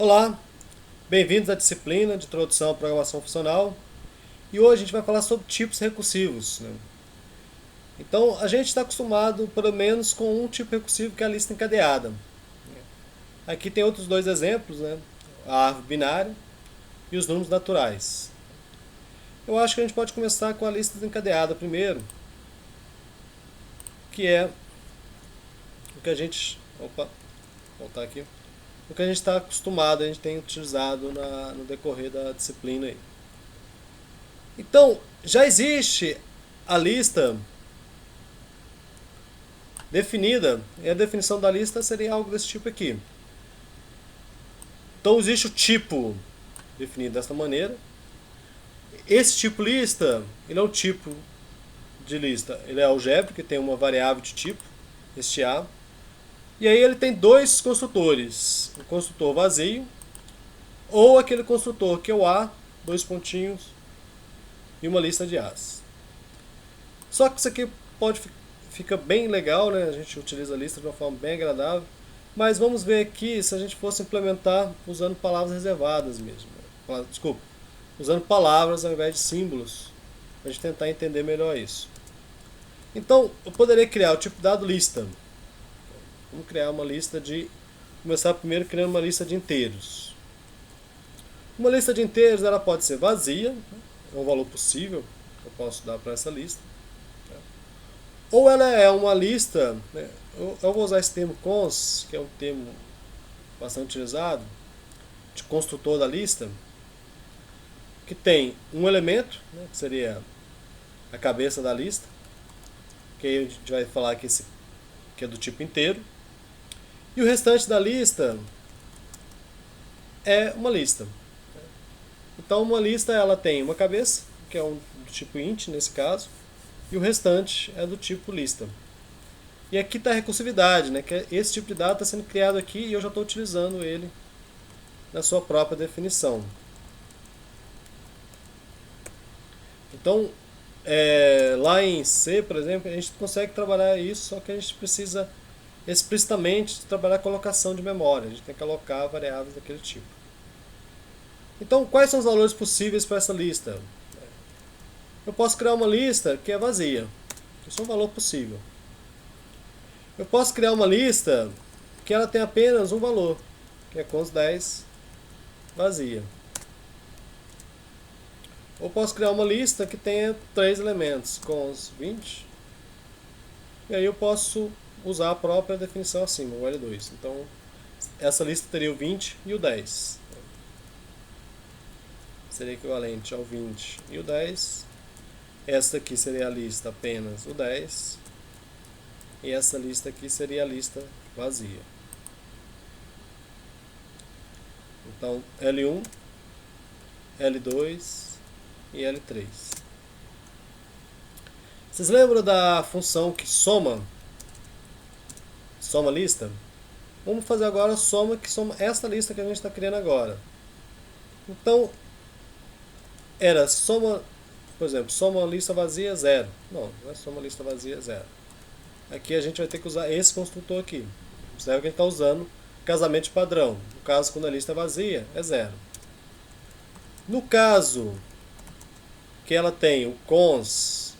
Olá, bem-vindos à disciplina de Introdução à Programação Funcional e hoje a gente vai falar sobre tipos recursivos, né? Então, a gente está acostumado pelo menos com um tipo recursivo que é a lista encadeada. Aqui tem outros dois exemplos, né? A árvore binária e os números naturais. Eu acho que a gente pode começar com a lista encadeada primeiro, que é o que a gente. Opa, voltar aqui. O que a gente está acostumado, a gente tem utilizado no decorrer da disciplina aí. Então, já existe a lista definida, e a definição da lista seria algo desse tipo aqui. Então, existe o tipo definido dessa maneira. Esse tipo lista, ele é um tipo de lista, ele é algébrico, que tem uma variável de tipo, este A. E aí ele tem dois construtores, o construtor vazio ou aquele construtor que é o A, dois pontinhos e uma lista de As. Só que isso aqui fica bem legal, né? A gente utiliza a lista de uma forma bem agradável. Mas vamos ver aqui se a gente fosse implementar usando palavras reservadas mesmo. Desculpa, usando palavras ao invés de símbolos, para a gente tentar entender melhor isso. Então, eu poderia criar o tipo dado lista. Vamos criar uma lista de. Começar primeiro criando uma lista de inteiros. Uma lista de inteiros ela pode ser vazia, é um valor possível que eu posso dar para essa lista. Ou ela é uma lista, né? Eu vou usar esse termo cons, que é um termo bastante utilizado, de construtor da lista, que tem um elemento, né, que seria a cabeça da lista, que aí a gente vai falar que é do tipo inteiro, e o restante da lista é uma lista. Então uma lista ela tem uma cabeça, que é do tipo int nesse caso, e o restante é do tipo lista. E aqui está a recursividade, né, que esse tipo de dado está sendo criado aqui e eu já estou utilizando ele na sua própria definição. Então, lá em C, por exemplo, a gente consegue trabalhar isso, só que a gente precisa explicitamente trabalhar a colocação de memória. A gente tem que alocar variáveis daquele tipo. Então, quais são os valores possíveis para essa lista? Eu posso criar uma lista que é vazia. Isso é um valor possível. Eu posso criar uma lista que ela tem apenas um valor, que é cons 10 vazia. Ou posso criar uma lista que tenha três elementos, cons 20. E aí eu posso usar a própria definição acima, o L2. Então, essa lista teria o 20 e o 10. Seria equivalente ao 20 e o 10. Esta aqui seria a lista apenas o 10. E essa lista aqui seria a lista vazia. Então, L1, L2 e L3. Vocês lembram da função que soma lista? Vamos fazer agora a soma que soma esta lista que a gente está criando agora. Então, era soma, por exemplo, soma lista vazia 0. Não é soma lista vazia 0. Aqui a gente vai ter que usar esse construtor aqui. Observe que a gente está usando casamento de padrão. No caso, quando a lista é vazia, é 0. No caso que ela tem o cons,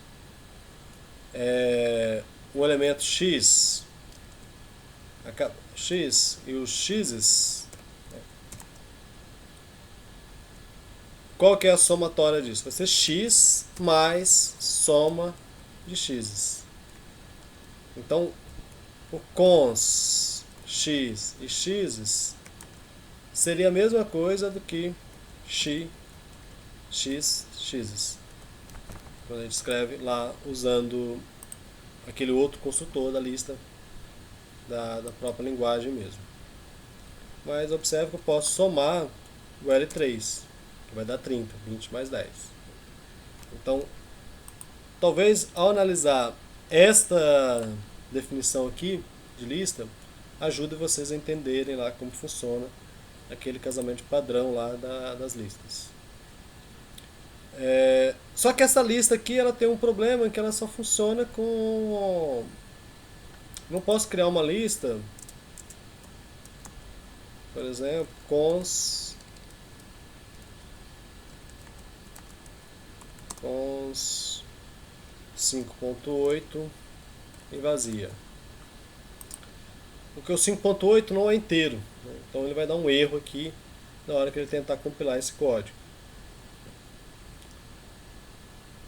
o elemento x, x e os x's, qual que é a somatória disso? Vai ser x mais soma de x's. Então, o cons x e x's seria a mesma coisa do que x, x's. Quando a gente escreve lá usando aquele outro construtor da lista da própria linguagem mesmo. Mas observe que eu posso somar o L3, que vai dar 30, 20 mais 10. Então, talvez ao analisar esta definição aqui de lista, ajude vocês a entenderem lá como funciona aquele casamento padrão lá das listas. Só que essa lista aqui ela tem um problema que ela só funciona com. Não posso criar uma lista por exemplo, cons 5.8 e vazia. Porque o 5.8 não é inteiro, né? Então ele vai dar um erro aqui na hora que ele tentar compilar esse código.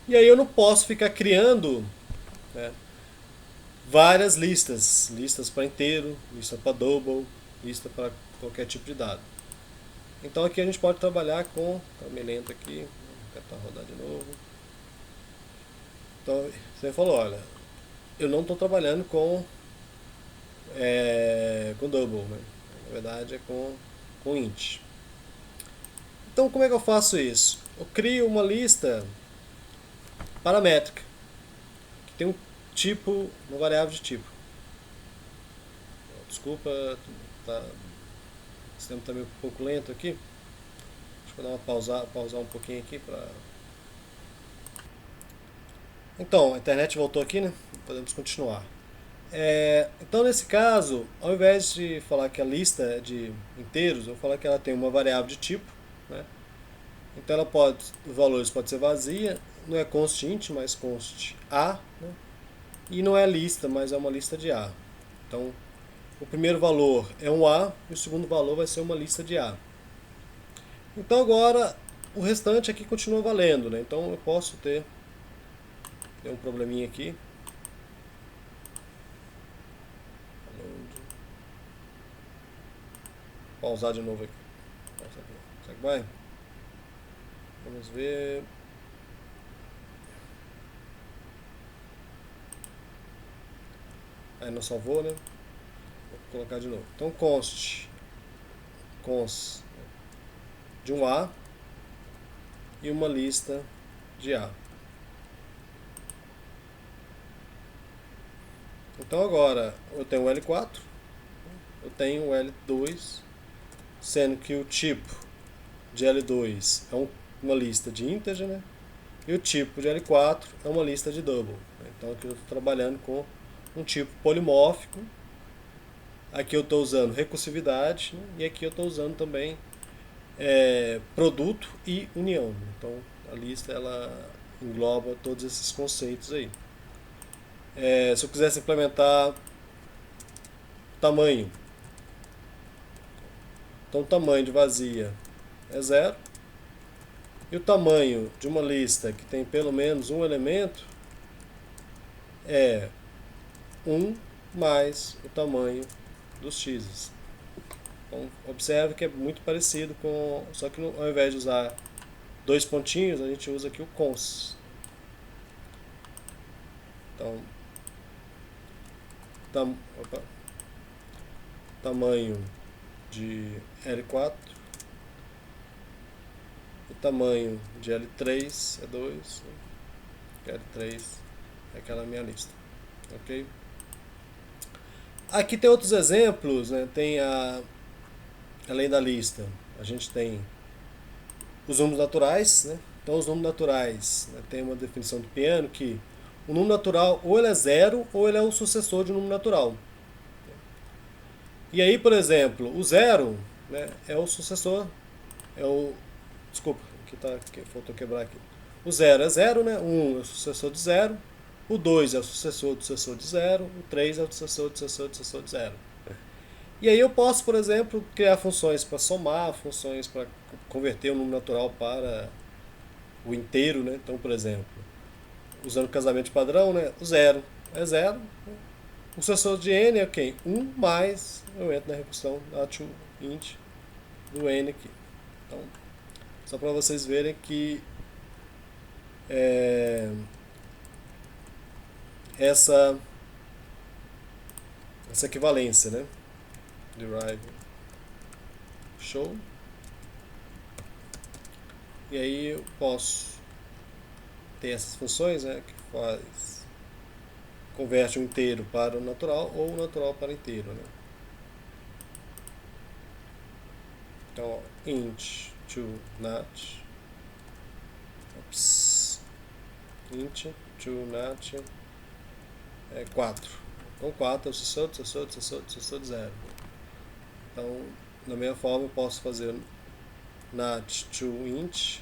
E aí eu não posso ficar criando, né, várias listas. Listas para inteiro, lista para double, lista para qualquer tipo de dado. Então aqui a gente pode trabalhar com... Tá meio lento aqui, vou tentar rodar de novo. Então você falou, olha, eu não estou trabalhando com double, né? Na verdade é com int. Então como é que eu faço isso? Eu crio uma lista paramétrica, que tem um tipo, uma variável de tipo. Desculpa, tá, o sistema está meio um pouco lento aqui. Deixa eu dar uma pausar um pouquinho aqui para... Então, a internet voltou aqui, né? Podemos continuar. Então, nesse caso, ao invés de falar que a lista é de inteiros, eu vou falar que ela tem uma variável de tipo, né? Então, os valores podem ser vazia, não é const int, mas const a, né? E não é lista, mas é uma lista de a. Então, o primeiro valor é um a e o segundo valor vai ser uma lista de a. Então, agora, o restante aqui continua valendo, né? Então, eu posso ter um probleminha aqui. Pausar de novo aqui. Será que vai? Vamos ver. Aí não salvou, né? Vou colocar de novo. Então const de um A e uma lista de A. Então agora eu tenho o L4, eu tenho o L2, sendo que o tipo de L2 é uma lista de integer, né? E o tipo de L4 é uma lista de double. Então aqui eu estou trabalhando com um tipo polimórfico. Aqui eu estou usando recursividade, né? E aqui eu estou usando também produto e união. Então a lista ela engloba todos esses conceitos aí. Se eu quisesse implementar tamanho, então o tamanho de vazia é 0 e o tamanho de uma lista que tem pelo menos um elemento é 1 mais o tamanho dos x's. Então observe que é muito parecido com, só que ao invés de usar dois pontinhos, a gente usa aqui o cons. Então, tamanho de L4 e tamanho de L3 é 2, L3 é aquela minha lista, ok? Aqui tem outros exemplos, né? Tem além da lista, a gente tem os números naturais, né? Então os números naturais, né, tem uma definição do Peano que o número natural ou ele é zero ou ele é o sucessor de um número natural. E aí, por exemplo, o zero, né, é o sucessor, é o... Desculpa, faltou quebrar aqui. O zero é zero, né? O 1 é o sucessor de zero, o 2 é o sucessor do sucessor de zero, o 3 é o sucessor do sucessor do sucessor de zero. E aí eu posso, por exemplo, criar funções para somar, funções para converter o número natural para o inteiro, né? Então, por exemplo, usando o casamento padrão, né? O zero é zero. O sucessor de n é quem? 1 mais, eu entro na recursão da toInt do n aqui. Então, só para vocês verem que essa equivalência, né? Derive show. E aí eu posso ter essas funções, né, que converte o inteiro para o natural ou o natural para o inteiro, né? Então, ó, int to nat, int to nat é 4. Então 4 é o sucessor de 0. Então Da mesma forma, eu posso fazer nat toInt,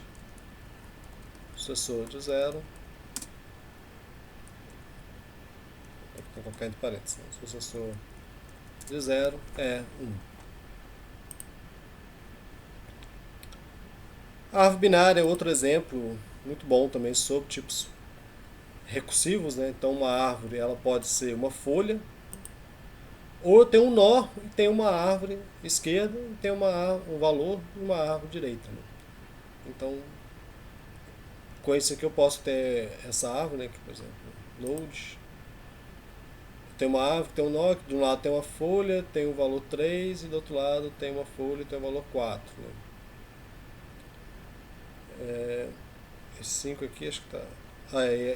sucessor de 0, vou colocar entre parênteses, né? Sucessor de 0 é 1. A árvore binária é outro exemplo muito bom também sobre tipos recursivos, né? Então uma árvore ela pode ser uma folha, ou tem um nó e tem uma árvore esquerda e tem um valor e uma árvore direita, né? Então com isso aqui eu posso ter essa árvore, né? Que, por exemplo, node, tem uma árvore, tem um nó, que de um lado tem uma folha, tem o valor 3 e do outro lado tem uma folha e tem o valor 4, né? Esse 5 aqui acho que tá.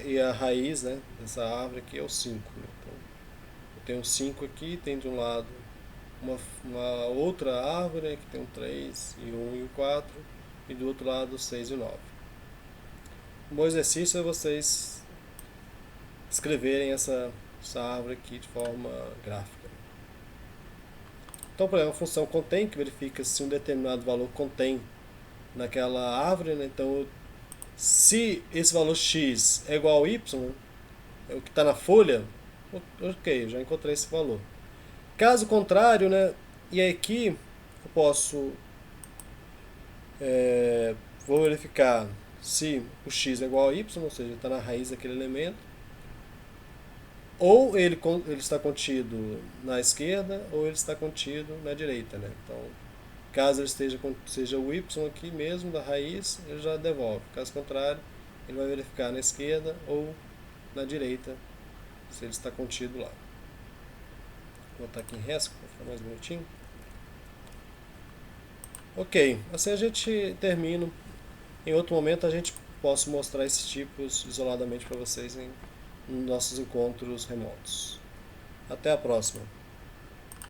E a raiz, né, dessa árvore aqui é o 5, né? Então, eu tenho 5 aqui, tem de um lado uma outra árvore, né, que tem um 3 e um e o 4, e do outro lado o 6 e o 9. Um bom exercício é vocês escreverem essa árvore aqui de forma gráfica. Então, por exemplo, a função contém, que verifica se um determinado valor contém naquela árvore, né? Então, se esse valor x é igual a y, é o que está na folha, ok, já encontrei esse valor. Caso contrário, né, e aqui eu posso vou verificar se o x é igual a y, ou seja, está na raiz daquele elemento, ou ele está contido na esquerda, ou ele está contido na direita, né? Então, caso ele seja o y aqui mesmo da raiz, ele já devolve. Caso contrário, ele vai verificar na esquerda ou na direita se ele está contido lá. Vou botar aqui em Haskell para ficar mais bonitinho. Ok, assim a gente termina. Em outro momento a gente posso mostrar esses tipos isoladamente para vocês em nossos encontros remotos. Até a próxima!